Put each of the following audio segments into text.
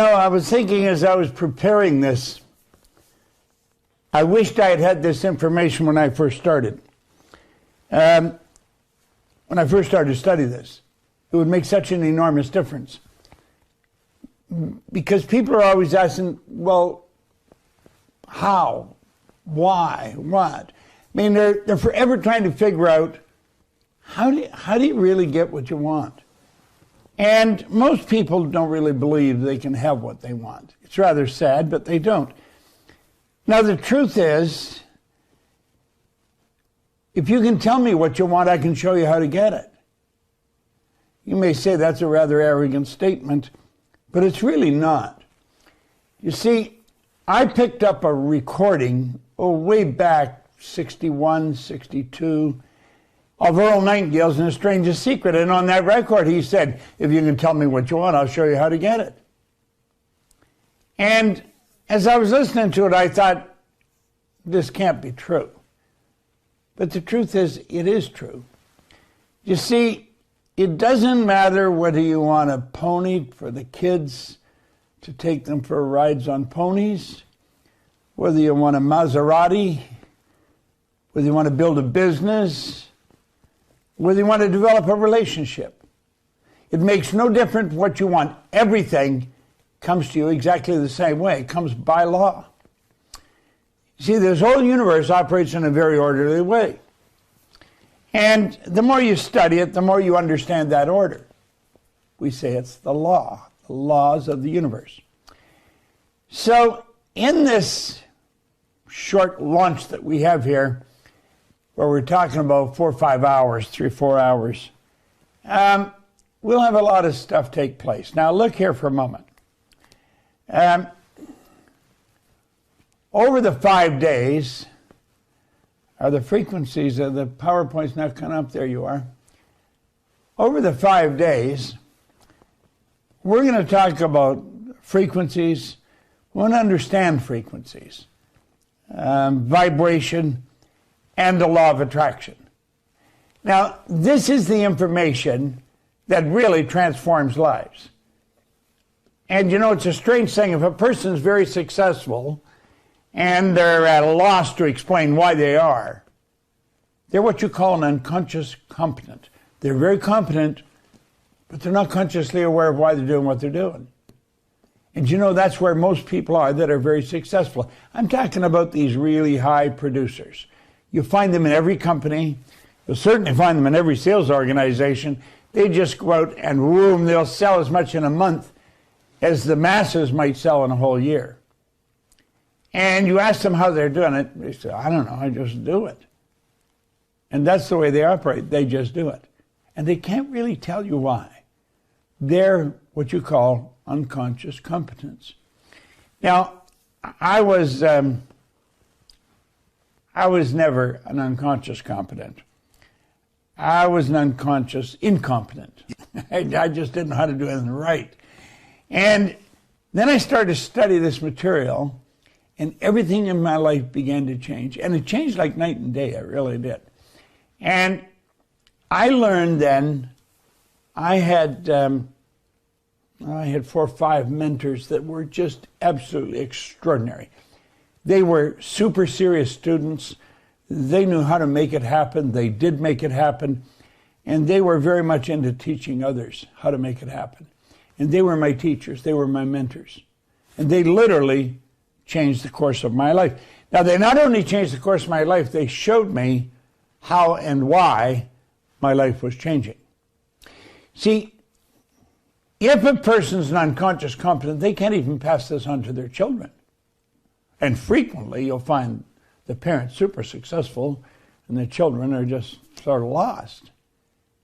I was thinking as I was preparing this, I wished I had had this information when I first started. When I first started to study this, it would make such an enormous difference. Because people are always asking, well, how? Why? What? I mean, they're forever trying to figure out, how do you really get what you want? And most people don't really believe they can have what they want. It's rather sad, but they don't. Now, the truth is, if you can tell me what you want, I can show you how to get it. You may say that's a rather arrogant statement, but it's really not. You see, I picked up a recording, way back, 61, 62, of Earl Nightingale's In the Strangest Secret. And on that record, he said, if you can tell me what you want, I'll show you how to get it. And as I was listening to it, I thought, this can't be true. But the truth is, it is true. You see, it doesn't matter whether you want a pony for the kids to take them for rides on ponies, whether you want a Maserati, whether you want to build a business, whether you want to develop a relationship. It makes no difference what you want. Everything comes to you exactly the same way. It comes by law. See, this whole universe operates in a very orderly way. And the more you study it, the more you understand that order. We say it's the law, the laws of the universe. So in this short launch that we have here, where we're talking about 4 or 5 hours, 3 or 4 hours, we'll have a lot of stuff take place. Now look here for a moment. Over the 5 days, are the frequencies of the PowerPoint's not coming up? There you are. Over the 5 days, we're going to talk about frequencies. We want to understand frequencies, vibration, and the law of attraction. Now, this is the information that really transforms lives. And it's a strange thing. If a person is very successful and they're at a loss to explain why they are, they're what you call an unconscious competent. They're very competent, but they're not consciously aware of why they're doing what they're doing. And that's where most people are that are very successful. I'm talking about these really high producers. You'll find them in every company. You'll certainly find them in every sales organization. They just go out and they'll sell as much in a month as the masses might sell in a whole year. And you ask them how they're doing it, they say, I don't know, I just do it. And that's the way they operate. They just do it. And they can't really tell you why. They're what you call unconscious competence. Now, I was never an unconscious competent. I was an unconscious incompetent. I just didn't know how to do anything right. And then I started to study this material, and everything in my life began to change. And it changed like night and day, it really did. And I learned then, I had 4 or 5 mentors that were just absolutely extraordinary. They were super serious students. They knew how to make it happen. They did make it happen. And they were very much into teaching others how to make it happen. And they were my teachers. They were my mentors. And they literally changed the course of my life. Now, they not only changed the course of my life, they showed me how and why my life was changing. See, if a person's an unconscious competent, they can't even pass this on to their children. And frequently, you'll find the parents super successful and the children are just sort of lost.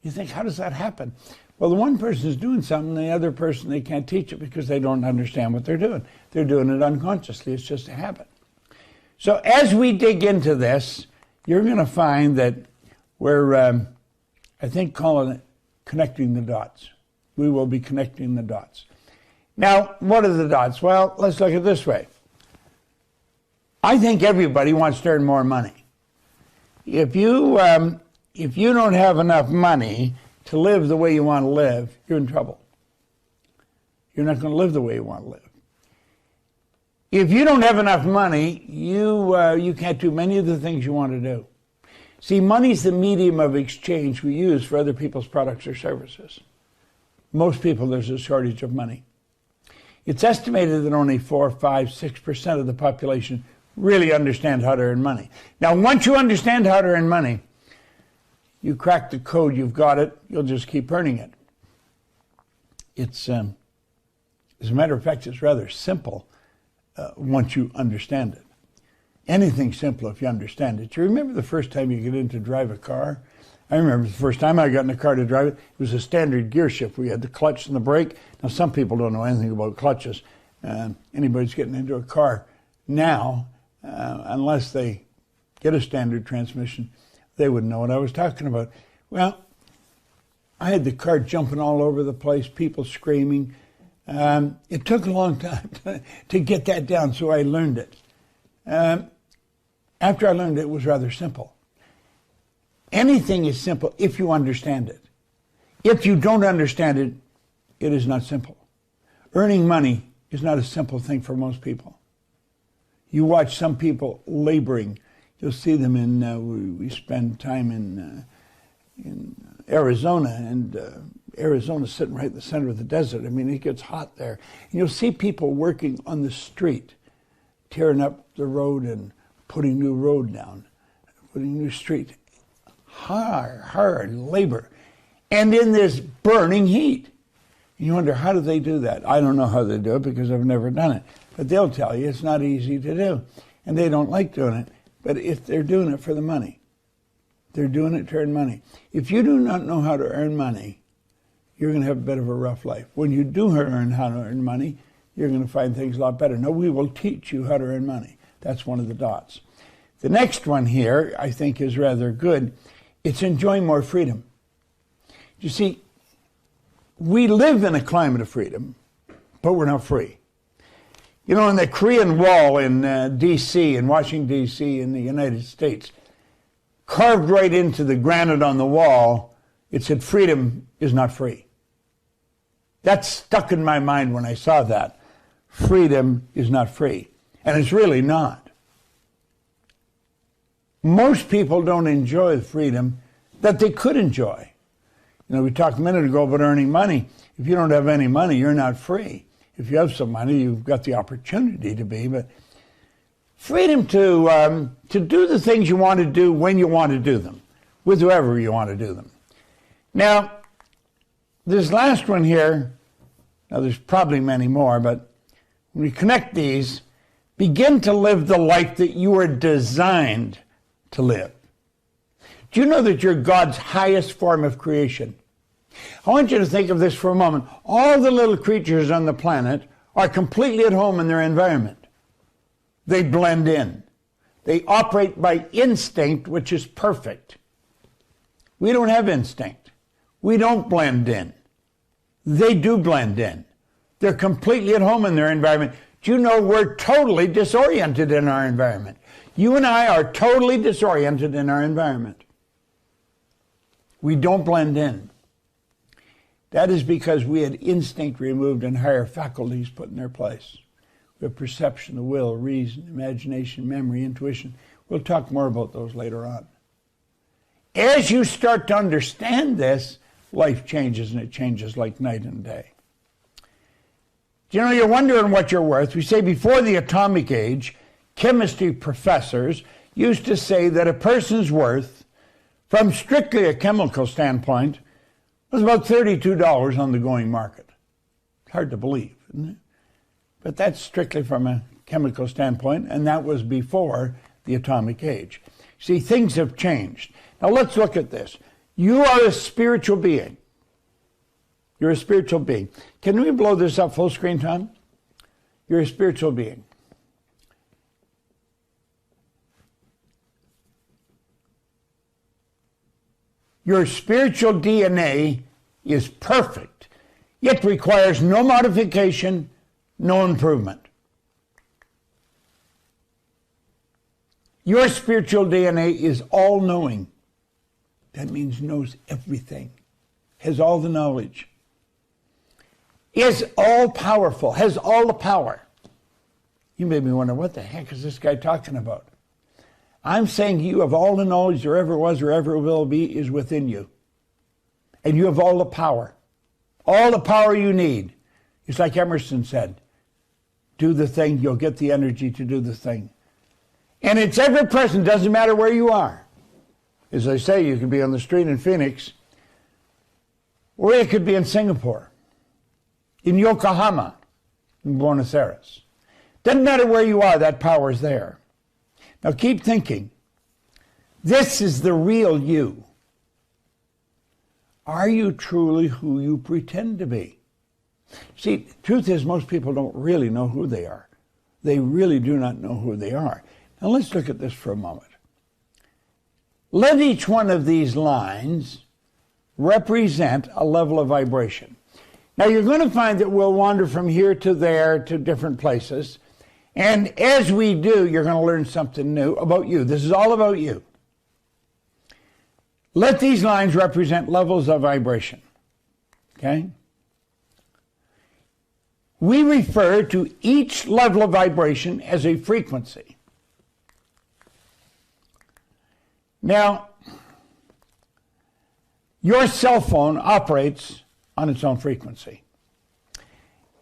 You think, how does that happen? Well, the one person is doing something, the other person, they can't teach it because they don't understand what they're doing. They're doing it unconsciously. It's just a habit. So as we dig into this, you're going to find that we're, I think, calling it connecting the dots. We will be connecting the dots. Now, what are the dots? Well, let's look at it this way. I think everybody wants to earn more money. If you don't have enough money to live the way you want to live, you're in trouble. You're not going to live the way you want to live. If you don't have enough money, you can't do many of the things you want to do. See, money's the medium of exchange we use for other people's products or services. Most people, there's a shortage of money. It's estimated that only 4, 5, 6% of the population really understand how to earn money. Now, once you understand how to earn money, you crack the code, you've got it, you'll just keep earning it. It's, as a matter of fact, it's rather simple once you understand it. Anything's simple if you understand it. Do you remember the first time you get in to drive a car? I remember the first time I got in a car to drive it. It was a standard gear shift. We had the clutch and the brake. Now, some people don't know anything about clutches. Anybody's getting into a car now, unless they get a standard transmission, they wouldn't know what I was talking about. Well, I had the car jumping all over the place, people screaming. It took a long time to get that down, so I learned it. After I learned it, it was rather simple. Anything is simple if you understand it. If you don't understand it, it is not simple. Earning money is not a simple thing for most people. You watch some people laboring. You'll see them we spend time in Arizona, and Arizona's sitting right in the center of the desert. I mean, it gets hot there. And you'll see people working on the street, tearing up the road and putting new road down, putting new street. Hard labor. And in this burning heat. And you wonder, how do they do that? I don't know how they do it because I've never done it. But they'll tell you it's not easy to do. And they don't like doing it. But if they're doing it for the money, they're doing it to earn money. If you do not know how to earn money, you're going to have a bit of a rough life. When you do learn how to earn money, you're going to find things a lot better. No, we will teach you how to earn money. That's one of the dots. The next one here, I think, is rather good. It's enjoying more freedom. You see, we live in a climate of freedom, but we're not free. You know, in the Korean Wall in D.C., in Washington, D.C., in the United States, carved right into the granite on the wall, it said, freedom is not free. That stuck in my mind when I saw that. Freedom is not free. And it's really not. Most people don't enjoy the freedom that they could enjoy. You know, we talked a minute ago about earning money. If you don't have any money, you're not free. If you have some money, you've got the opportunity to be. But freedom to do the things you want to do when you want to do them, with whoever you want to do them. Now, this last one here, now there's probably many more, but when we connect these, begin to live the life that you were designed to live. Do you know that you're God's highest form of creation? I want you to think of this for a moment. All the little creatures on the planet are completely at home in their environment. They blend in. They operate by instinct, which is perfect. We don't have instinct. We don't blend in. They do blend in. They're completely at home in their environment. Do you know we're totally disoriented in our environment? You and I are totally disoriented in our environment. We don't blend in. That is because we had instinct removed and higher faculties put in their place. We have perception, the will, reason, imagination, memory, intuition. We'll talk more about those later on. As you start to understand this, life changes, and it changes like night and day. You know, you're wondering what you're worth. We say before the atomic age, chemistry professors used to say that a person's worth, from strictly a chemical standpoint, was about $32 on the going market. It's hard to believe, isn't it? But that's strictly from a chemical standpoint, and that was before the atomic age. See, things have changed. Now let's look at this. You are a spiritual being. You're a spiritual being. Can we blow this up full screen, Tom? You're a spiritual being. Your spiritual DNA is perfect. It requires no modification, no improvement. Your spiritual DNA is all-knowing. That means knows everything, has all the knowledge. is all-powerful, has all the power. You made me wonder, what the heck is this guy talking about? I'm saying you have all the knowledge there ever was or ever will be is within you. And you have all the power. All the power you need. It's like Emerson said, do the thing, you'll get the energy to do the thing. And it's ever present, doesn't matter where you are. As I say, you could be on the street in Phoenix, or you could be in Singapore, in Yokohama, in Buenos Aires. Doesn't matter where you are, that power is there. Now keep thinking. This is the real you. Are you truly who you pretend to be? See, the truth is most people don't really know who they are. They really do not know who they are. Now let's look at this for a moment. Let each one of these lines represent a level of vibration. Now you're going to find that we'll wander from here to there to different places. And as we do, you're going to learn something new about you. This is all about you. Let these lines represent levels of vibration. Okay? We refer to each level of vibration as a frequency. Now, your cell phone operates on its own frequency.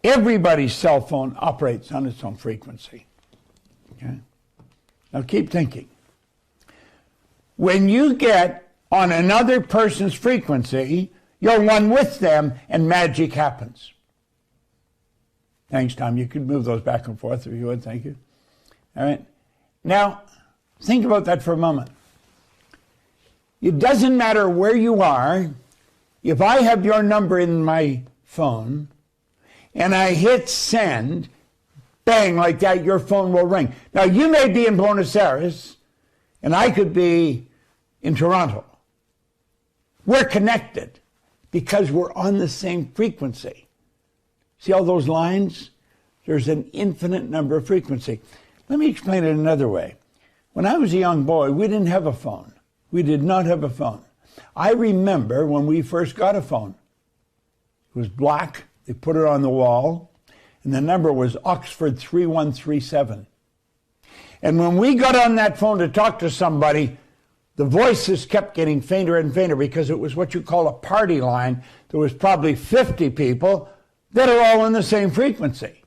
Everybody's cell phone operates on its own frequency. Okay? Now keep thinking. When you get on another person's frequency, you're one with them and magic happens. Thanks, Tom. You could move those back and forth if you would. Thank you. All right. Now, think about that for a moment. It doesn't matter where you are. If I have your number in my phone and I hit send, bang, like that, your phone will ring. Now, you may be in Buenos Aires and I could be in Toronto. We're connected because we're on the same frequency. See all those lines? There's an infinite number of frequency. Let me explain it another way. When I was a young boy, we didn't have a phone. We did not have a phone. I remember when we first got a phone. It was black. They put it on the wall. And the number was Oxford 3137. And when we got on that phone to talk to somebody, the voices kept getting fainter and fainter because it was what you call a party line. There was probably 50 people that are all in the same frequency.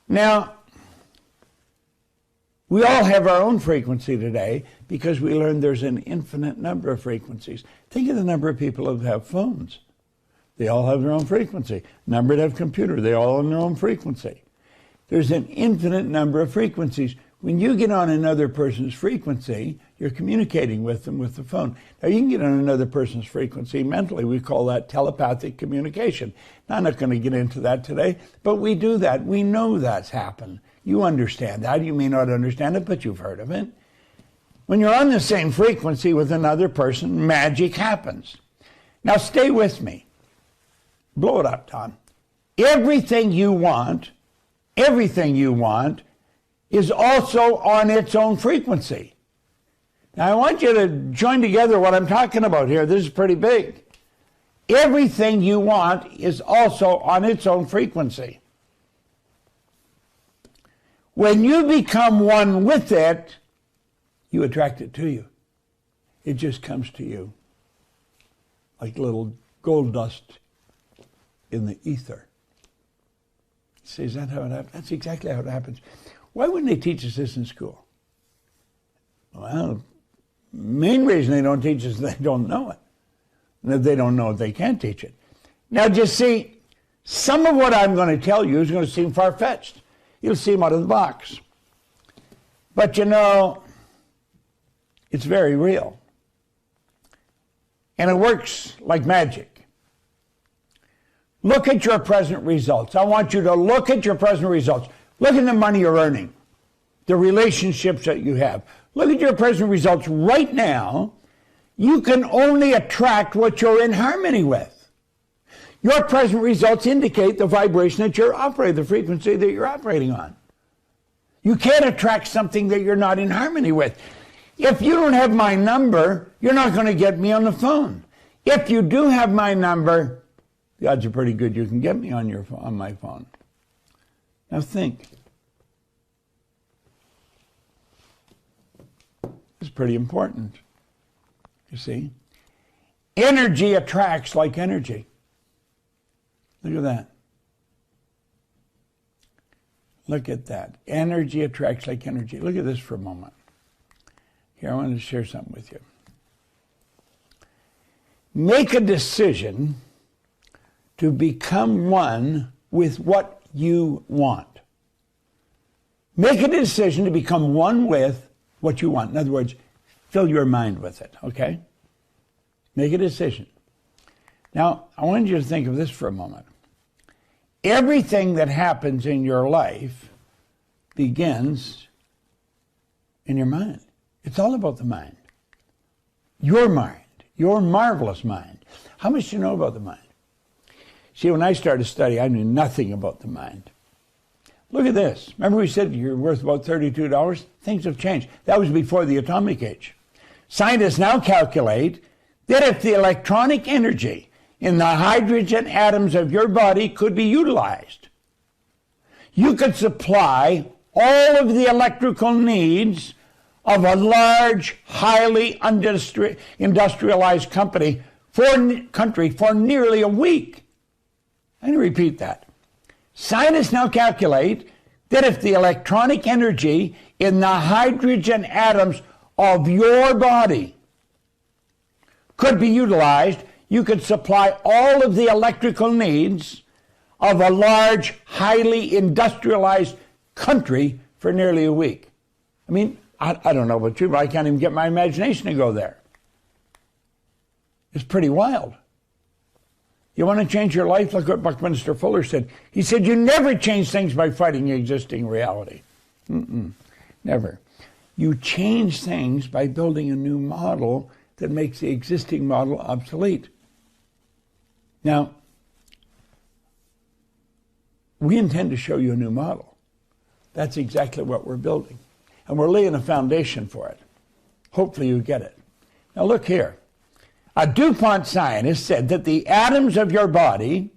Now, we all have our own frequency today because we learned there's an infinite number of frequencies. Think of the number of people that have phones. They all have their own frequency. Number that have computers, they all have their own frequency. There's an infinite number of frequencies. When you get on another person's frequency, you're communicating with them with the phone. Now, you can get on another person's frequency mentally. We call that telepathic communication. Now, I'm not going to get into that today, but we do that. We know that's happened. You understand that. You may not understand it, but you've heard of it. When you're on the same frequency with another person, magic happens. Now, stay with me. Blow it up, Tom. Everything you want is also on its own frequency. Now, I want you to join together what I'm talking about here. This is pretty big. Everything you want is also on its own frequency. When you become one with it, you attract it to you. It just comes to you like little gold dust in the ether. See, is that how it happens? That's exactly how it happens. Why wouldn't they teach us this in school? Well, main reason they don't teach us is they don't know it. And if they don't know it, they can't teach it. Now, just see, some of what I'm going to tell you is going to seem far-fetched. You'll seem out of the box. But you know, it's very real. And it works like magic. Look at your present results. I want you to look at your present results. Look at the money you're earning, the relationships that you have. Look at your present results right now. You can only attract what you're in harmony with. Your present results indicate the vibration that you're operating, the frequency that you're operating on. You can't attract something that you're not in harmony with. If you don't have my number, you're not going to get me on the phone. If you do have my number, the odds are pretty good you can get me on my phone. Now think. It's pretty important, you see. Energy attracts like energy. Look at that. Look at that. Energy attracts like energy. Look at this for a moment. Here, I want to share something with you. Make a decision to become one with what you want. Make a decision to become one with what you want. In other words, fill your mind with it, okay? Make a decision. Now, I want you to think of this for a moment. Everything that happens in your life begins in your mind. It's all about the mind. Your mind, your marvelous mind. How much do you know about the mind? See, when I started study, I knew nothing about the mind. Look at this. Remember we said you're worth about $32? Things have changed. That was before the atomic age. Scientists now calculate that if the electronic energy in the hydrogen atoms of your body could be utilized, you could supply all of the electrical needs of a large, highly industrialized country for nearly a week. I'm going to repeat that. Scientists now calculate that if the electronic energy in the hydrogen atoms of your body could be utilized, you could supply all of the electrical needs of a large, highly industrialized country for nearly a week. I mean, I don't know about you, but I can't even get my imagination to go there. It's pretty wild. You want to change your life? Look what Buckminster Fuller said. He said, you never change things by fighting existing reality. Never. You change things by building a new model that makes the existing model obsolete. Now, we intend to show you a new model. That's exactly what we're building. And we're laying a foundation for it. Hopefully you get it. Now look here. A DuPont scientist said that the atoms of your body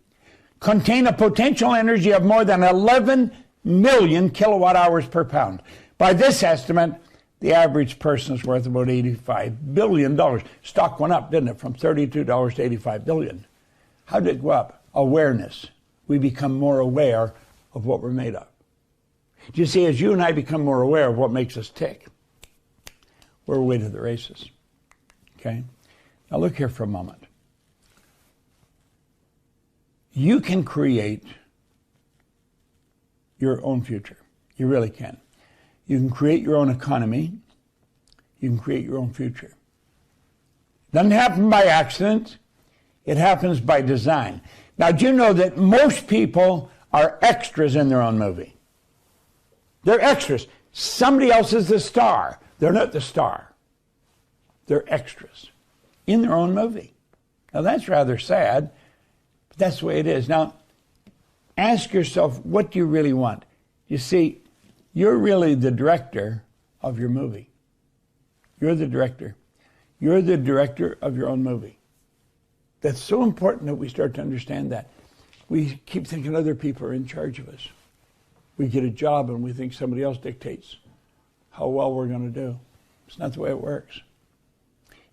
contain a potential energy of more than 11 million kilowatt hours per pound. By this estimate, the average person is worth about $85 billion. Stock went up, didn't it, from $32 to $85 billion. How did it go up? Awareness. We become more aware of what we're made of. Do you see, as you and I become more aware of what makes us tick, we're away to the races. Okay? Now look here for a moment. You can create your own future. You really can. You can create your own economy. You can create your own future. It doesn't happen by accident. It happens by design. Now, do you know that most people are extras in their own movie? They're extras. Somebody else is the star. They're not the star. They're extras in their own movie. Now, that's rather sad, but that's the way it is. Now, ask yourself, what do you really want? You see, you're really the director of your movie. You're the director. You're the director of your own movie. That's so important that we start to understand that. We keep thinking other people are in charge of us. We get a job and we think somebody else dictates how well we're going to do. It's not the way it works.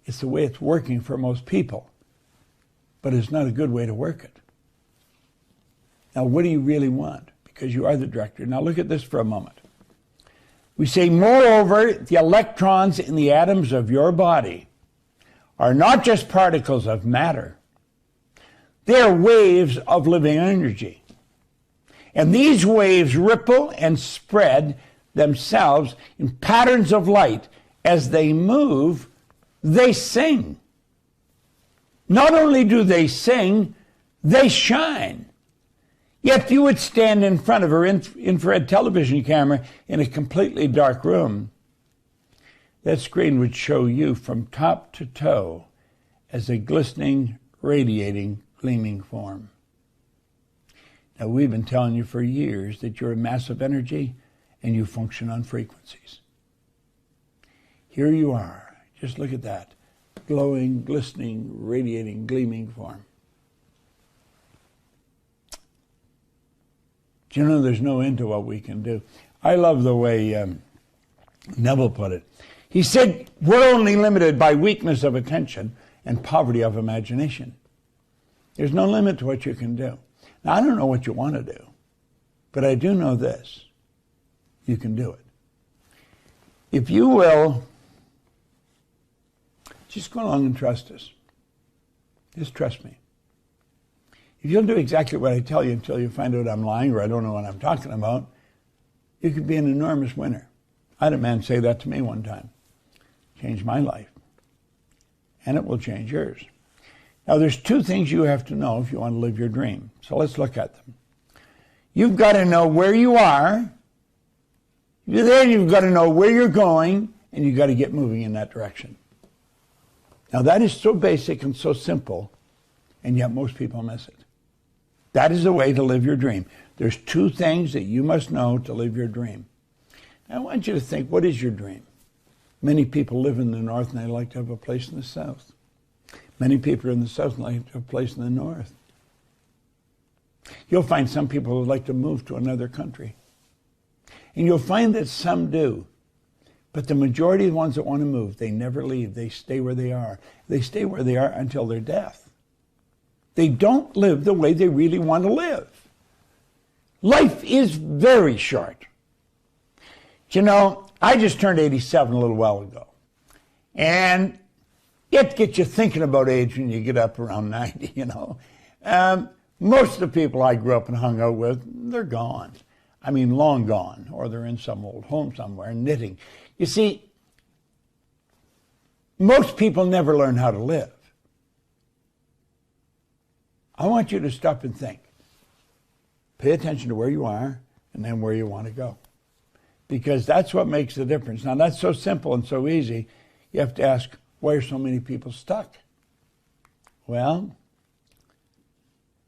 It's the way it's working for most people, but it's not a good way to work it. Now, what do you really want? Because you are the director. Now, look at this for a moment. We say, moreover, the electrons in the atoms of your body are not just particles of matter. They're waves of living energy. And these waves ripple and spread themselves in patterns of light. As they move, they sing. Not only do they sing, they shine. If you would stand in front of an infrared television camera in a completely dark room, that screen would show you from top to toe as a glistening, radiating, gleaming form. Now, we've been telling you for years that you're a mass of energy and you function on frequencies. Here you are. Just look at that. Glowing, glistening, radiating, gleaming form. Do you know there's no end to what we can do? I love the way Neville put it. He said, we're only limited by weakness of attention and poverty of imagination. There's no limit to what you can do. Now, I don't know what you want to do, but I do know this. You can do it. If you will, just go along and trust us. Just trust me. If you'll do exactly what I tell you until you find out I'm lying or I don't know what I'm talking about, you could be an enormous winner. I had a man say that to me one time. Changed my life. And it will change yours. Now, there's two things you have to know if you want to live your dream. So let's look at them. You've got to know where you are. Then you've got to know where you're going, and you've got to get moving in that direction. Now, that is so basic and so simple, and yet most people miss it. That is the way to live your dream. There's two things that you must know to live your dream. Now, I want you to think, what is your dream? Many people live in the north, and they like to have a place in the south. Many people are in the south and like to have a place in the north. You'll find some people who like to move to another country. And you'll find that some do. But the majority of the ones that want to move, they never leave. They stay where they are. They stay where they are until their death. They don't live the way they really want to live. Life is very short. You know, I just turned 87 a little while ago. And it gets you thinking about age when you get up around 90, you know. Most of the people I grew up and hung out with, they're gone. I mean, long gone, or they're in some old home somewhere knitting. You see, most people never learn how to live. I want you to stop and think. Pay attention to where you are and then where you want to go. Because that's what makes the difference. Now, that's so simple and so easy. You have to ask, why are so many people stuck? Well,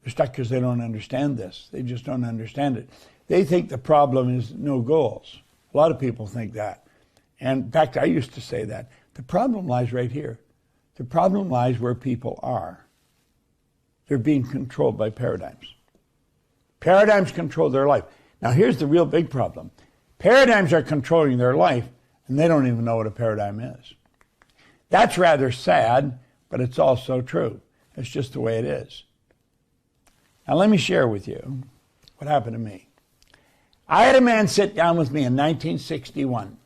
they're stuck because they don't understand this. They just don't understand it. They think the problem is no goals. A lot of people think that. And in fact, I used to say that. The problem lies right here. The problem lies where people are. They're being controlled by paradigms. Paradigms control their life. Now, here's the real big problem. Paradigms are controlling their life, and they don't even know what a paradigm is. That's rather sad, but it's also true. It's just the way it is. Now, let me share with you what happened to me. I had a man sit down with me in 1961.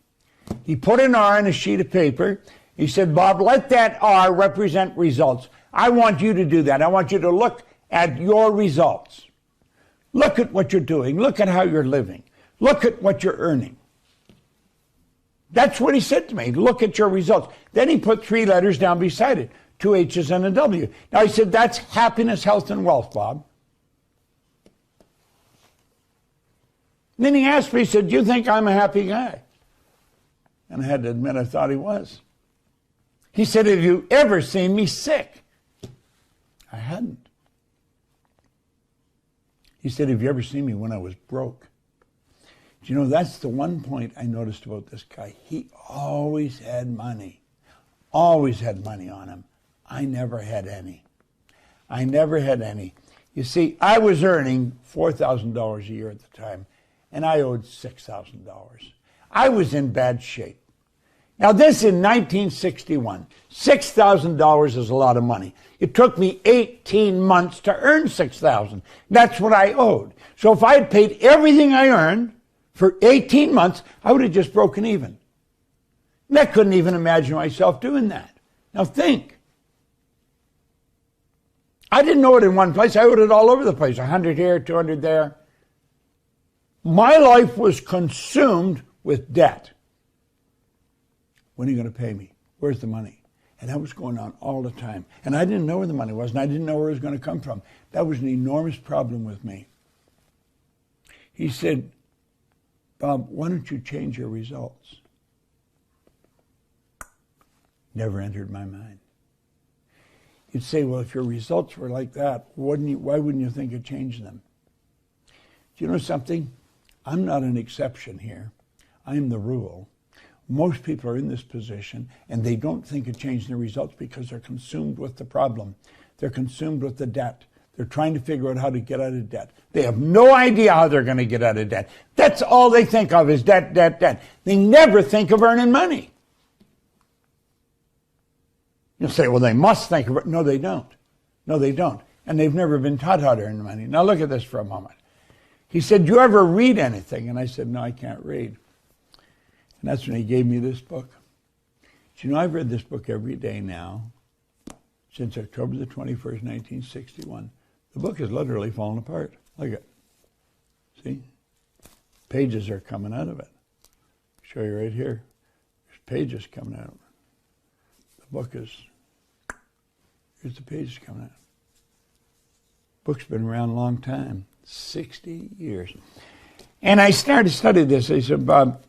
He put an R on a sheet of paper. He said, Bob, let that R represent results. I want you to do that. I want you to look at your results. Look at what you're doing. Look at how you're living. Look at what you're earning. That's what he said to me. Look at your results. Then he put 3 letters down beside it, 2 H's and a W. Now he said, that's happiness, health, and wealth, Bob. And then he asked me, he said, do you think I'm a happy guy? And I had to admit I thought he was. He said, have you ever seen me sick? I hadn't. He said, have you ever seen me when I was broke? Do you know, that's the one point I noticed about this guy. He always had money. Always had money on him. I never had any. I never had any. You see, I was earning $4,000 a year at the time, and I owed $6,000. I was in bad shape. Now, this in 1961. $6,000 is a lot of money. It took me 18 months to earn $6,000. That's what I owed. So if I had paid everything I earned for 18 months, I would have just broken even. And I couldn't even imagine myself doing that. Now think. I didn't know it in one place. I owed it all over the place. 100 here, 200 there. My life was consumed with debt. When are you going to pay me? Where's the money? And that was going on all the time. And I didn't know where the money was, and I didn't know where it was going to come from. That was an enormous problem with me. He said, Bob, why don't you change your results? Never entered my mind. You'd say, well, if your results were like that, why wouldn't you think of changing them? Do you know something? I'm not an exception here. I'm the rule. Most people are in this position, and they don't think of changing their results because they're consumed with the problem. They're consumed with the debt. They're trying to figure out how to get out of debt. They have no idea how they're going to get out of debt. That's all they think of is debt, debt, debt. They never think of earning money. You'll say, well, they must think of it. No, they don't. No, they don't. And they've never been taught how to earn money. Now look at this for a moment. He said, do you ever read anything? And I said, no, I can't read. And that's when he gave me this book. Do you know, I've read this book every day now since October the 21st, 1961. The book has literally fallen apart. Look at it. See? Pages are coming out of it. I'll show you right here. There's pages coming out of it. The book is, here's the pages coming out. Book's been around a long time, 60 years. And I started to study this. I said, Bob,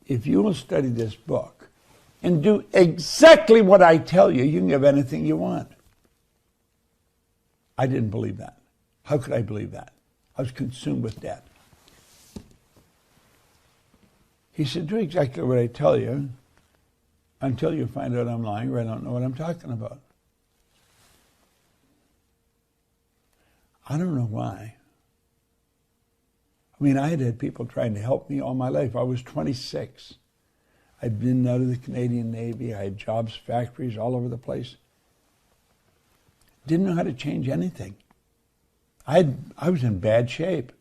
if you will study this book and do exactly what I tell you, you can have anything you want. I didn't believe that. How could I believe that? I was consumed with debt. He said, do exactly what I tell you until you find out I'm lying or I don't know what I'm talking about. I don't know why. I mean, I had people trying to help me all my life. I was 26. I'd been out of the Canadian Navy. I had jobs, factories all over the place. Didn't know how to change anything. I was in bad shape.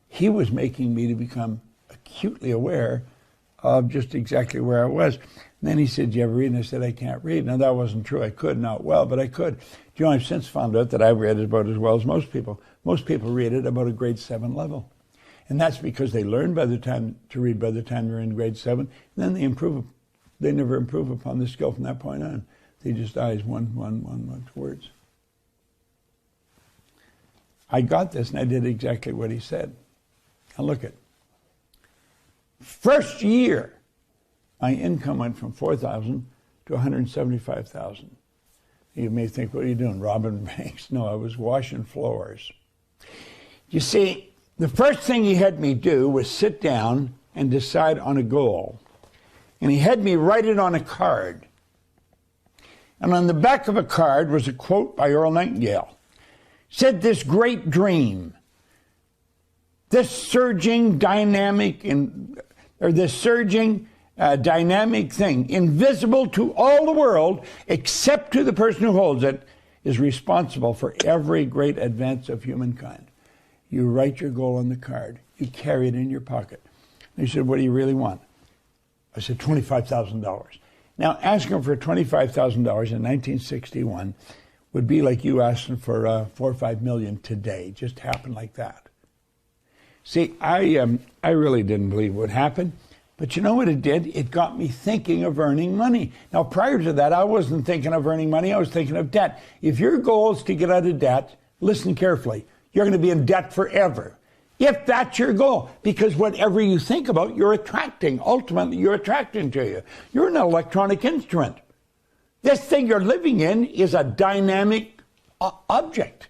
He was making me to become acutely aware of just exactly where I was. And then he said, do you ever read? And I said, I can't read. Now, that wasn't true. I could, not well, but I could. Do you know, I've since found out that I've read it about as well as most people. Most people read it about a grade 7 level. And that's because they learn by the time to read by the time they're in grade 7. And then they improve. They never improve upon the skill from that point on. They just eyes one words. I got this and I did exactly what he said. Now look at it. First year, my income went from $4,000 to $175,000. You may think, what are you doing, robbing banks? No, I was washing floors. You see, the first thing he had me do was sit down and decide on a goal. And he had me write it on a card. And on the back of a card was a quote by Earl Nightingale. It said, this great dream, this surging dynamic dynamic thing, invisible to all the world except to the person who holds it, is responsible for every great advance of humankind. You write your goal on the card. You carry it in your pocket. And he said, what do you really want? I said, $25,000. Now, asking for $25,000 in 1961 would be like you asking for $4 or $5 million today. It just happened like that. See, I really didn't believe it would happen. But you know what it did? It got me thinking of earning money. Now, prior to that, I wasn't thinking of earning money. I was thinking of debt. If your goal is to get out of debt, listen carefully. You're going to be in debt forever. If that's your goal, because whatever you think about, you're attracting. Ultimately, you're attracting to you. You're an electronic instrument. This thing you're living in is a dynamic object.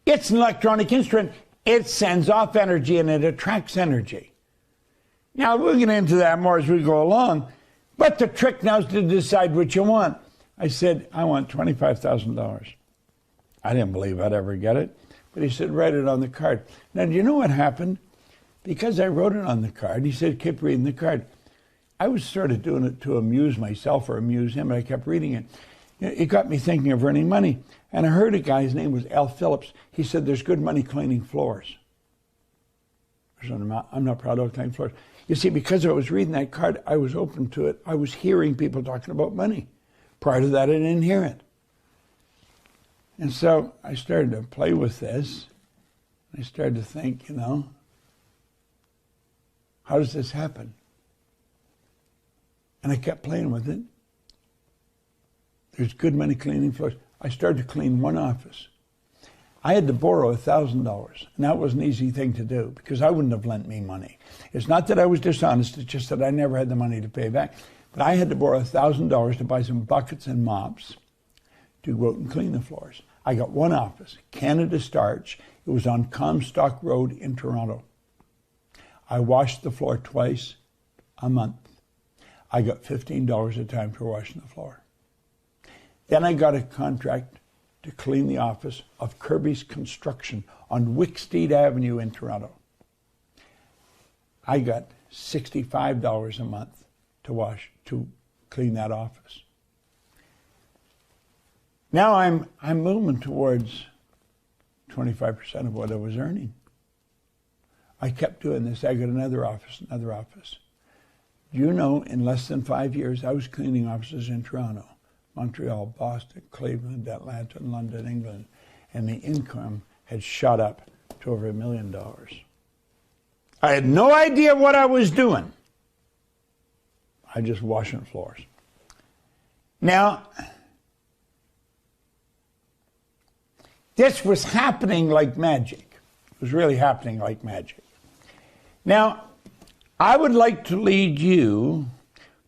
It's an electronic instrument. It sends off energy and it attracts energy. Now, we'll get into that more as we go along, but the trick now is to decide what you want. I said, I want $25,000. I didn't believe I'd ever get it, but he said, write it on the card. Now, do you know what happened? Because I wrote it on the card, he said, keep reading the card. I was sort of doing it to amuse myself or amuse him, and I kept reading it. It got me thinking of earning money, and I heard a guy, his name was Al Phillips. He said, there's good money cleaning floors. I'm not proud of cleaning floors. You see, because I was reading that card, I was open to it. I was hearing people talking about money. Prior to that, I didn't hear it. And so I started to play with this. I started to think, how does this happen? And I kept playing with it. There's good money cleaning floors. I started to clean one office. I had to borrow $1,000, and that was an easy thing to do because I wouldn't have lent me money. It's not that I was dishonest, it's just that I never had the money to pay back. But I had to borrow $1,000 to buy some buckets and mops to go out and clean the floors. I got one office, Canada Starch. It was on Comstock Road in Toronto. I washed the floor twice a month. I got $15 a time for washing the floor. Then I got a contract to clean the office of Kirby's Construction on Wicksteed Avenue in Toronto. I got $65 a month to clean that office. Now I'm moving towards 25% of what I was earning. I kept doing this. I got another office. You know, in less than 5 years, I was cleaning offices in Toronto, Montreal, Boston, Cleveland, Atlanta, London, England, and the income had shot up to over $1 million. I had no idea what I was doing. I just washing floors. Now, this was happening like magic. It was really happening like magic. Now, I would like to lead you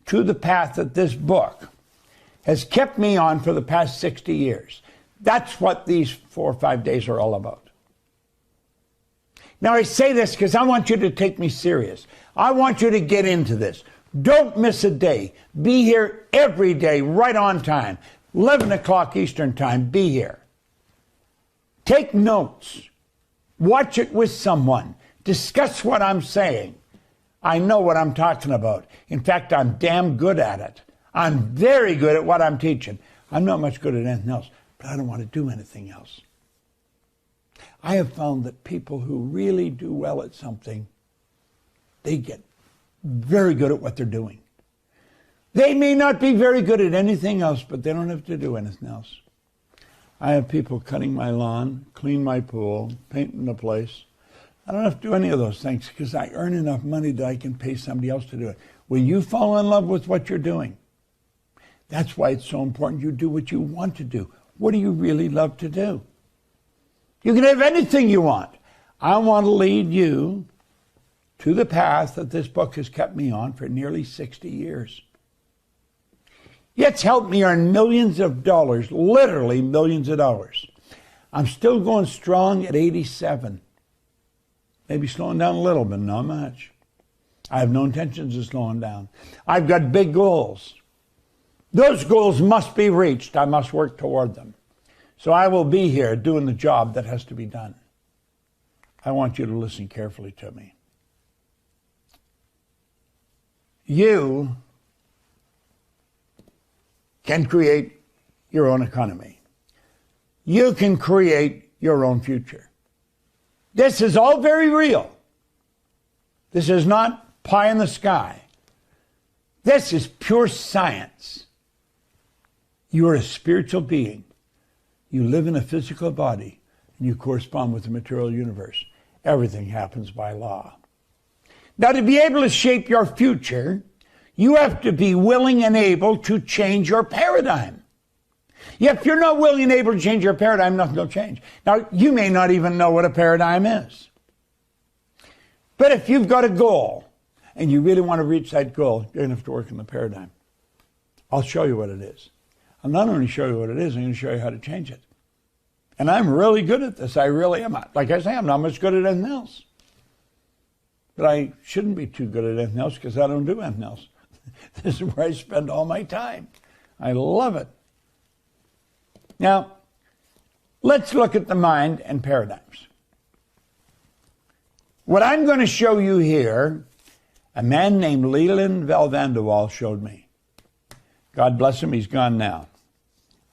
to the path that this book has kept me on for the past 60 years. That's what these 4 or 5 days are all about. Now, I say this because I want you to take me serious. I want you to get into this. Don't miss a day. Be here every day, right on time. 11 o'clock Eastern Time, be here. Take notes. Watch it with someone. Discuss what I'm saying. I know what I'm talking about. In fact, I'm damn good at it. I'm very good at what I'm teaching. I'm not much good at anything else, but I don't want to do anything else. I have found that people who really do well at something, they get very good at what they're doing. They may not be very good at anything else, but they don't have to do anything else. I have people cutting my lawn, clean my pool, painting the place. I don't have to do any of those things because I earn enough money that I can pay somebody else to do it. Will you fall in love with what you're doing? That's why it's so important you do what you want to do. What do you really love to do? You can have anything you want. I want to lead you to the path that this book has kept me on for nearly 60 years. It's helped me earn millions of dollars, literally millions of dollars. I'm still going strong at 87. Maybe slowing down a little, but not much. I have no intentions of slowing down. I've got big goals. Those goals must be reached. I must work toward them. So I will be here doing the job that has to be done. I want you to listen carefully to me. You can create your own economy. You can create your own future. This is all very real. This is not pie in the sky. This is pure science. You are a spiritual being. You live in a physical body, and you correspond with the material universe. Everything happens by law. Now, to be able to shape your future, you have to be willing and able to change your paradigm. If you're not willing and able to change your paradigm, nothing will change. Now, you may not even know what a paradigm is. But if you've got a goal, and you really want to reach that goal, you're going to have to work on the paradigm. I'll show you what it is. I'll not only show you what it is, I'm going to show you how to change it. And I'm really good at this. I really am. Like I say, I'm not much good at anything else. But I shouldn't be too good at anything else because I don't do anything else. This is where I spend all my time. I love it. Now, let's look at the mind and paradigms. What I'm going to show you here, a man named Leland Van de Waal showed me. God bless him, he's gone now.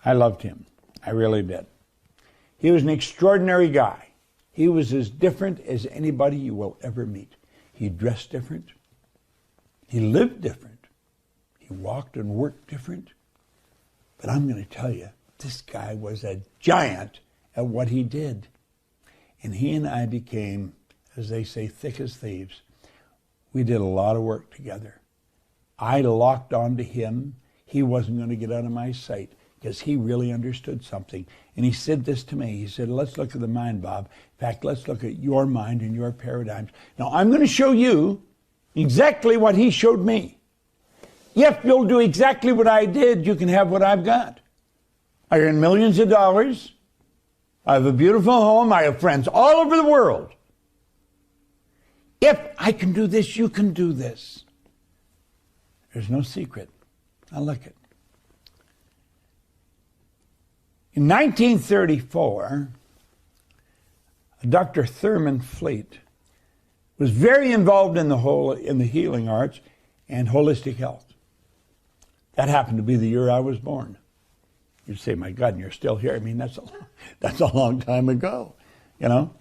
I loved him. I really did. He was an extraordinary guy. He was as different as anybody you will ever meet. He dressed different. He lived different. He walked and worked different. But I'm going to tell you, this guy was a giant at what he did. And he and I became, as they say, thick as thieves. We did a lot of work together. I locked onto him. He wasn't going to get out of my sight because he really understood something. And he said this to me. He said, let's look at the mind, Bob. In fact, let's look at your mind and your paradigms. Now, I'm going to show you exactly what he showed me. If you'll do exactly what I did, you can have what I've got. I earn millions of dollars. I have a beautiful home. I have friends all over the world. If I can do this, you can do this. There's no secret. Now look it. In 1934, Dr. Thurman Fleet was very involved in the healing arts and holistic health. That happened to be the year I was born. You'd say, my God, and you're still here. I mean, that's a long time ago, you know.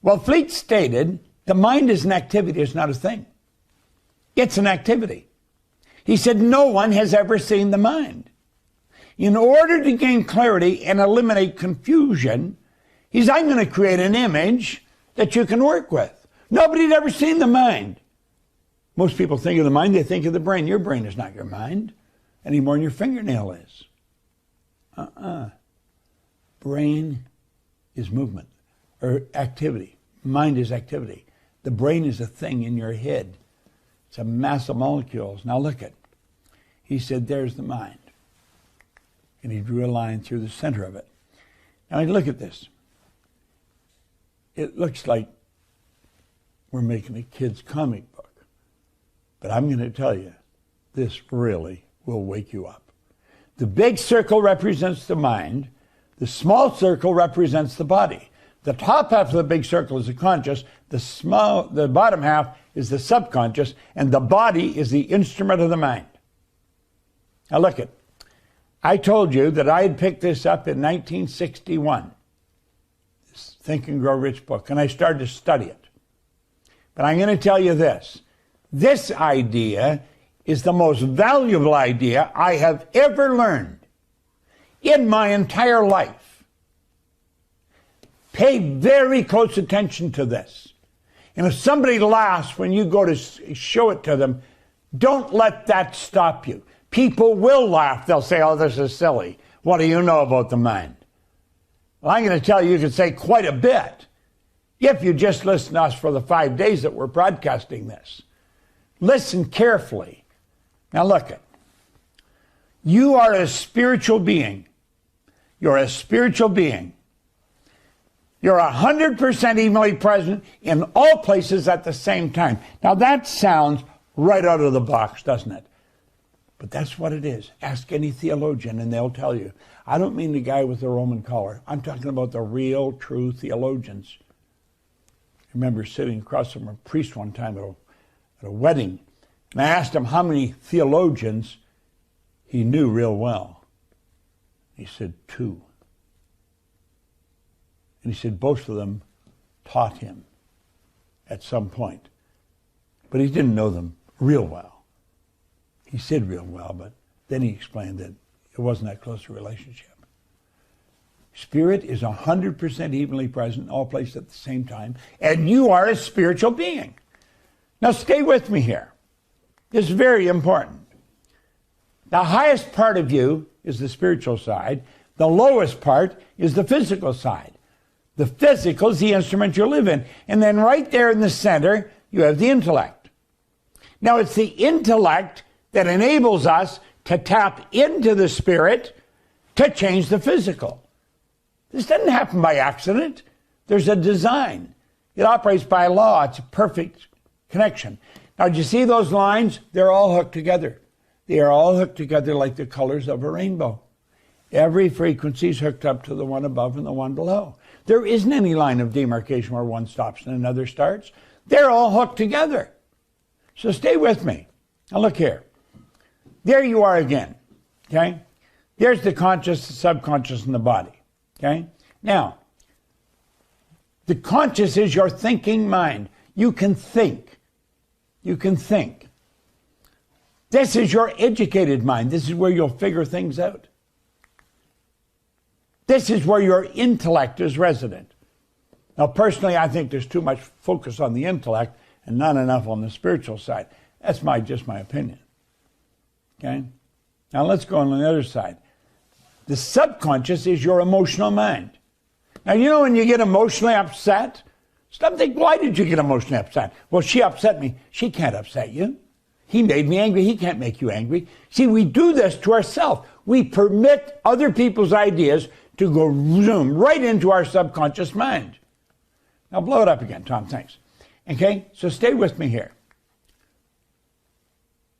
Well, Fleet stated, the mind is an activity, it's not a thing. It's an activity. He said, no one has ever seen the mind. In order to gain clarity and eliminate confusion, I'm going to create an image that you can work with. Nobody had ever seen the mind. Most people think of the mind, they think of the brain. Your brain is not your mind any more than your fingernail is. Brain is movement or activity. Mind is activity. The brain is a thing in your head. It's a mass of molecules. Now look at. He said, there's the mind. And he drew a line through the center of it. Now look at this. It looks like we're making a kid's comic book. But I'm going to tell you, this really will wake you up. The big circle represents the mind. The small circle represents the body. The top half of the big circle is the conscious. The bottom half is the subconscious. And the body is the instrument of the mind. Now look at. I told you that I had picked this up in 1961. This Think and Grow Rich book. And I started to study it. But I'm going to tell you this. This idea is the most valuable idea I have ever learned in my entire life. Pay very close attention to this. And if somebody laughs when you go to show it to them, don't let that stop you. People will laugh. They'll say, oh, this is silly. What do you know about the mind? Well, I'm going to tell you, you can say quite a bit if you just listen to us for the 5 days that we're broadcasting this. Listen carefully. Now look it. You are a spiritual being. You're a spiritual being. You're 100% evenly present in all places at the same time. Now that sounds right out of the box, doesn't it? But that's what it is. Ask any theologian and they'll tell you. I don't mean the guy with the Roman collar. I'm talking about the real, true theologians. I remember sitting across from a priest one time at a wedding. And I asked him how many theologians he knew real well. He said 2. And he said most of them taught him at some point. But he didn't know them real well. He said real well, but then he explained that it wasn't that close a relationship. Spirit is 100% evenly present in all places at the same time, and you are a spiritual being. Now stay with me here. This is very important. The highest part of you is the spiritual side. The lowest part is the physical side. The physical is the instrument you live in. And then right there in the center, you have the intellect. Now it's the intellect that enables us to tap into the spirit to change the physical. This doesn't happen by accident. There's a design. It operates by law. It's a perfect connection. Now, do you see those lines? They're all hooked together. They are all hooked together like the colors of a rainbow. Every frequency is hooked up to the one above and the one below. There isn't any line of demarcation where one stops and another starts. They're all hooked together. So stay with me. Now look here. There you are again. Okay? There's the conscious, the subconscious, and the body. Okay? Now, the conscious is your thinking mind. You can think. You can think. This is your educated mind. This is where you'll figure things out. This is where your intellect is resident. Now, personally, I think there's too much focus on the intellect and not enough on the spiritual side. That's just my opinion. Okay? Now, let's go on the other side. The subconscious is your emotional mind. Now, you know when you get emotionally upset? Stop thinking, why did you get emotionally upset? Well, she upset me. She can't upset you. He made me angry. He can't make you angry. See, we do this to ourselves. We permit other people's ideas to go zoom right into our subconscious mind. Now, blow it up again, Tom. Thanks. Okay? So stay with me here.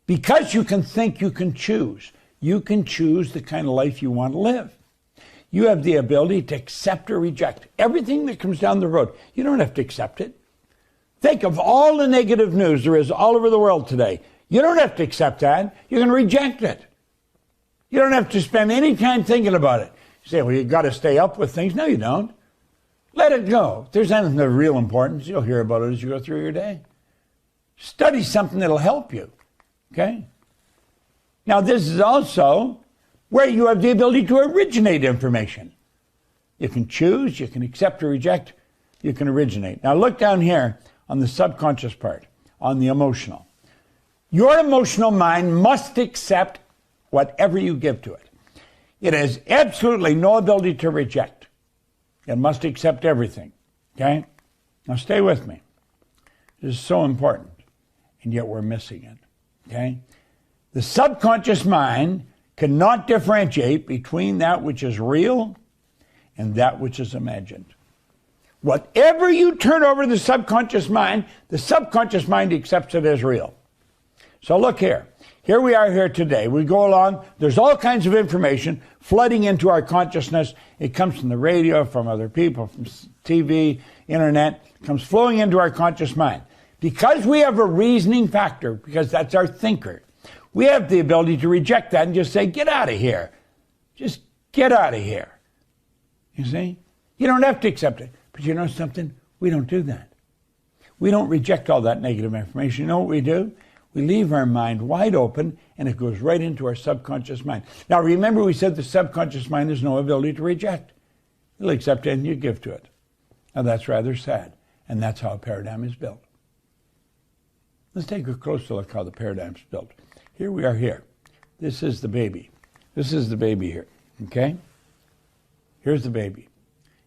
Because you can think, you can choose. You can choose the kind of life you want to live. You have the ability to accept or reject everything that comes down the road. You don't have to accept it. Think of all the negative news there is all over the world today. You don't have to accept that. You can reject it. You don't have to spend any time thinking about it. You say, well, you've got to stay up with things. No, you don't. Let it go. If there's anything of real importance, you'll hear about it as you go through your day. Study something that'll help you. Okay? Now, this is also where you have the ability to originate information. You can choose, you can accept or reject, you can originate. Now, look down here on the subconscious part, on the emotional. Your emotional mind must accept whatever you give to it. It has absolutely no ability to reject. It must accept everything. Okay? Now stay with me. This is so important, and yet we're missing it. Okay? The subconscious mind cannot differentiate between that which is real and that which is imagined. Whatever you turn over to the subconscious mind accepts it as real. So look here. Here we are here today. We go along. There's all kinds of information flooding into our consciousness. It comes from the radio, from other people, from TV, internet. It comes flowing into our conscious mind. Because we have a reasoning factor, because that's our thinker, we have the ability to reject that and just say, get out of here. Just get out of here. You see? You don't have to accept it. But you know something? We don't do that. We don't reject all that negative information. You know what we do? We leave our mind wide open, and it goes right into our subconscious mind. Now, remember we said the subconscious mind has no ability to reject. It'll accept anything you give to it. Now, that's rather sad, and that's how a paradigm is built. Let's take a closer look how the paradigm's built. Here we are here. This is the baby. This is the baby here, okay? Here's the baby.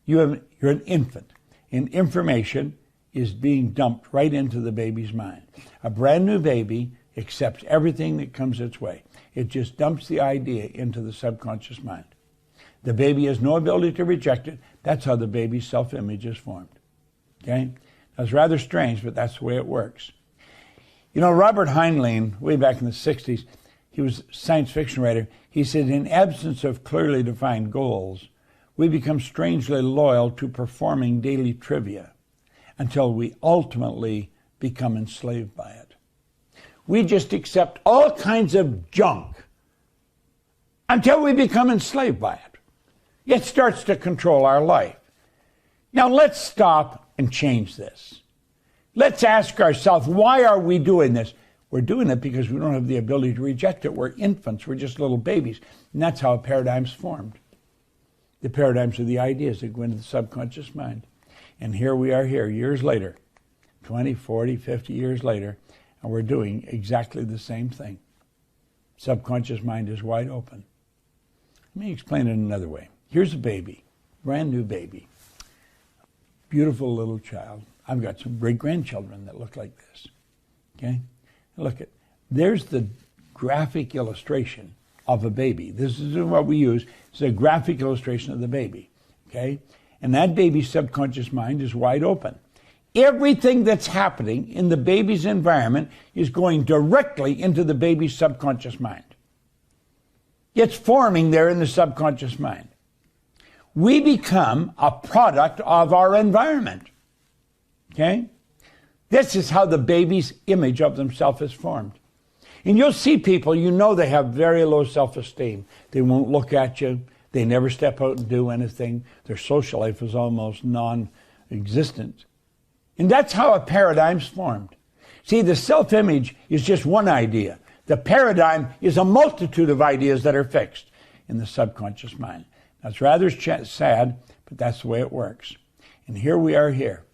You're an infant, and information is being dumped right into the baby's mind. A brand new baby accepts everything that comes its way. It just dumps the idea into the subconscious mind. The baby has no ability to reject it. That's how the baby's self-image is formed. Okay? That's rather strange, but that's the way it works. You know, Robert Heinlein, way back in the 60s, he was a science fiction writer. He said, in absence of clearly defined goals, we become strangely loyal to performing daily trivia until we ultimately become enslaved by it. We just accept all kinds of junk until we become enslaved by it. It starts to control our life. Now let's stop and change this. Let's ask ourselves, why are we doing this? We're doing it because we don't have the ability to reject it. We're infants. We're just little babies. And that's how a paradigm's formed. The paradigms are the ideas that go into the subconscious mind. And here we are here, years later, 20, 40, 50 years later, and we're doing exactly the same thing. Subconscious mind is wide open. Let me explain it another way. Here's a baby, brand new baby, beautiful little child. I've got some great-grandchildren that look like this. Okay? Look at, there's the graphic illustration of a baby. This is what we use. It's a graphic illustration of the baby. Okay? And that baby's subconscious mind is wide open. Everything that's happening in the baby's environment is going directly into the baby's subconscious mind. It's forming there in the subconscious mind. We become a product of our environment. Okay? This is how the baby's image of themselves is formed. And you'll see people, you know they have very low self-esteem. They won't look at you. They never step out and do anything. Their social life is almost non-existent. And that's how a paradigm's formed. See, the self-image is just one idea. The paradigm is a multitude of ideas that are fixed in the subconscious mind. That's rather sad, but that's the way it works. And here we are here.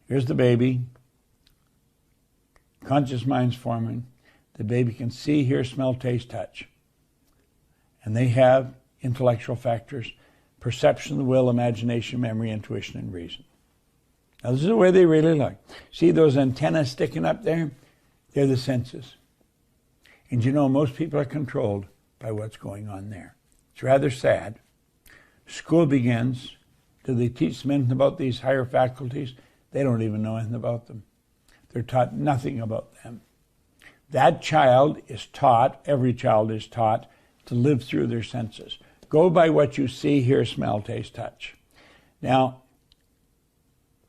Here's the baby. Conscious mind's forming. The baby can see, hear, smell, taste, touch. And they have intellectual factors: perception, the will, imagination, memory, intuition, and reason. Now, this is the way they really look. See those antennas sticking up there? They're the senses. And you know, most people are controlled by what's going on there. It's rather sad. School begins. Do they teach them anything about these higher faculties? They don't even know anything about them. They're taught nothing about them. That child is taught, every child is taught, to live through their senses. Go by what you see, hear, smell, taste, touch. Now,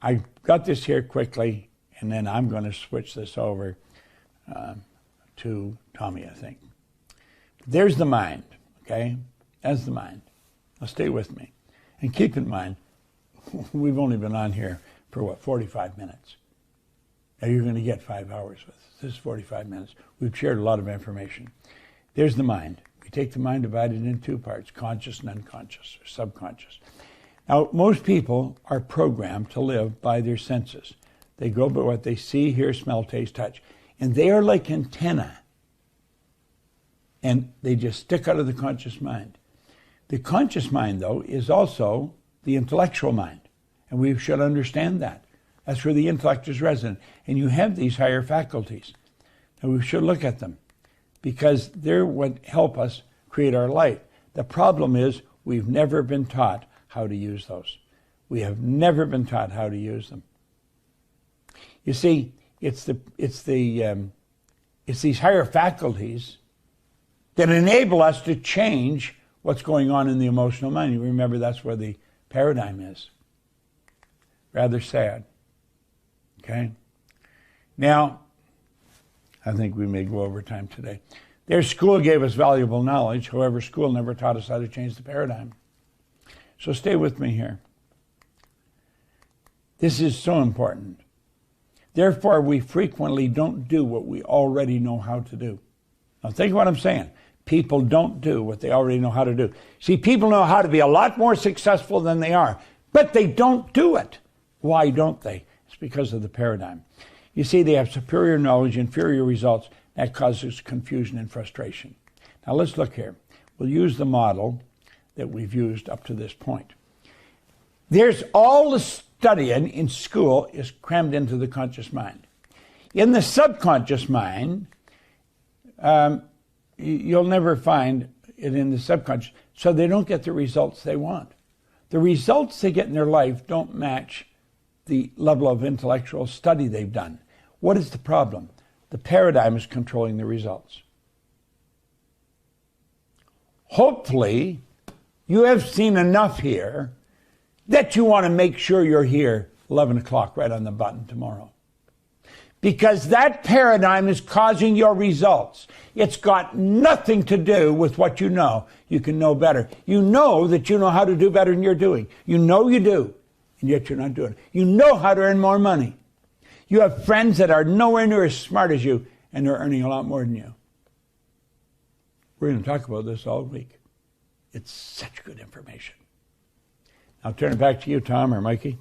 I got this here quickly, and then I'm going to switch this over to Tommy, I think. There's the mind, okay? That's the mind. Now stay with me. And keep in mind, we've only been on here for, 45 minutes. Now you're going to get 5 hours with us. This is 45 minutes. We've shared a lot of information. There's the mind. We take the mind divided into two parts, conscious and unconscious, or subconscious. Now, most people are programmed to live by their senses. They go by what they see, hear, smell, taste, touch. And they are like antennae. And they just stick out of the conscious mind. The conscious mind, though, is also the intellectual mind. And we should understand that. That's where the intellect is resident. And you have these higher faculties. And we should look at them because they're what help us create our life. The problem is we've never been taught how to use those. We have never been taught how to use them. You see, it's these higher faculties that enable us to change what's going on in the emotional mind. You remember that's where the paradigm is. Rather sad. Okay? Now, I think we may go over time today. Their school gave us valuable knowledge. However, school never taught us how to change the paradigm. So stay with me here. This is so important. Therefore, we frequently don't do what we already know how to do. Now think of what I'm saying. People don't do what they already know how to do. See, people know how to be a lot more successful than they are, but they don't do it. Why don't they? It's because of the paradigm. You see, they have superior knowledge, inferior results. That causes confusion and frustration. Now let's look here. We'll use the model that we've used up to this point. There's all the studying in school is crammed into the conscious mind. In the subconscious mind, you'll never find it in the subconscious, so they don't get the results they want. The results they get in their life don't match the level of intellectual study they've done. What is the problem? The paradigm is controlling the results. Hopefully, you have seen enough here that you want to make sure you're here 11 o'clock right on the button tomorrow. Because that paradigm is causing your results. It's got nothing to do with what you know. You can know better. You know that you know how to do better than you're doing. You know you do, and yet you're not doing it. You know how to earn more money. You have friends that are nowhere near as smart as you, and they're earning a lot more than you. We're going to talk about this all week. It's such good information. I'll turn it back to you, Tom or Mikey.